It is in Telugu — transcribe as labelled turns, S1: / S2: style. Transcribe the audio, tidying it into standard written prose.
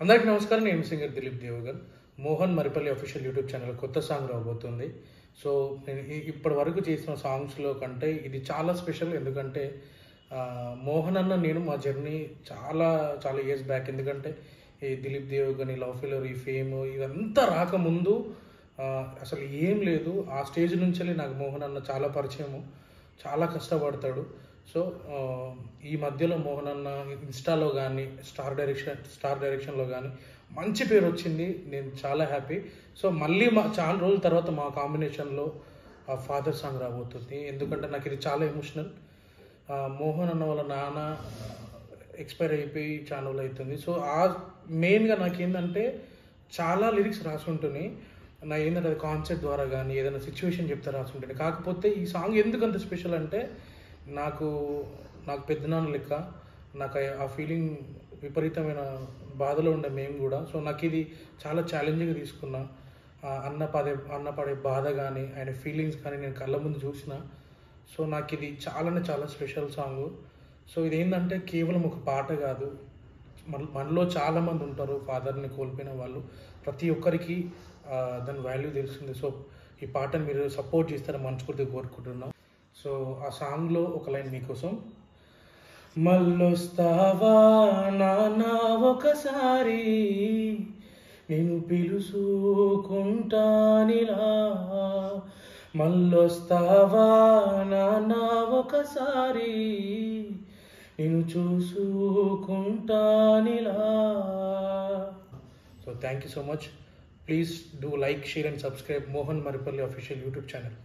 S1: అందరికీ నమస్కారం. నేను singer Dilip Devgan. Mohan Maripalli official YouTube channel కొత్త సాంగ్ రాబోతుంది. సో నేను ఇప్పటి వరకు చేసిన సాంగ్స్లో కంటే ఇది చాలా స్పెషల్. ఎందుకంటే మోహన్ అన్న నేను మా జర్నీ చాలా చాలా ఇయర్స్ బ్యాక్. ఎందుకంటే ఈ దిలీప్ దేవగన్, ఈ లవ్ ఫెయిల్యూర్, ఈ ఫేమ్ ఇదంతా రాకముందు అసలు ఏం లేదు. ఆ స్టేజ్ నుంచి నాకు మోహన్ అన్న చాలా పరిచయము, చాలా కష్టపడతాడు. సో ఈ మధ్యలో మోహన్ అన్న ఇన్స్టాలో కానీ స్టార్ డైరెక్షన్లో కానీ మంచి పేరు వచ్చింది. నేను చాలా హ్యాపీ. సో మళ్ళీ చాలా రోజుల తర్వాత మా కాంబినేషన్లో ఫాదర్ సాంగ్ రాబోతుంది. ఎందుకంటే నాకు ఇది చాలా ఎమోషనల్. మోహన్ అన్న వాళ్ళ నాన్న ఎక్స్పైర్ అయిపోయి చాలా రోజులు అవుతుంది. సో మెయిన్గా నాకేంటంటే చాలా లిరిక్స్ రాసుంటున్నాయి. ఏంటంటే అది కాన్సెప్ట్ ద్వారా కానీ ఏదైనా సిచ్యువేషన్ చెప్తే రాసుంటుంది. కాకపోతే ఈ సాంగ్ ఎందుకు అంత స్పెషల్ అంటే నాకు పెద్దనాన్న లెక్క. నాకు ఆ ఫీలింగ్ విపరీతమైన బాధలో ఉండే మేము కూడా. సో నాకు ఇది చాలా ఛాలెంజింగ్గా తీసుకున్నా. అన్న పడే బాధ కానీ ఆయన ఫీలింగ్స్ కానీ నేను కళ్ళ ముందు చూసిన. సో నాకు ఇది చాలా స్పెషల్ సాంగ్. సో ఇది ఏంటంటే కేవలం ఒక పాట కాదు. మనలో చాలామంది ఉంటారు ఫాదర్ని కోల్పోయిన వాళ్ళు. ప్రతి ఒక్కరికి దాని వాల్యూ తెలుస్తుంది. సో ఈ పాటను మీరు సపోర్ట్ చేస్తారని మనస్ఫూర్తిగా కోరుకుంటున్నాం. సో ఆ సాంగ్లో ఒక లైన్ మీకోసం. మళ్ళొస్తావా నాన్న ఒకసారి, నేను పిలుసుకుంటానిలా. మళ్ళొస్తావా నాన్న ఒకసారి, నేను చూసుకుంటానిలా. So thank you so much. Please do like, share and subscribe Mohan Maripalli official YouTube channel.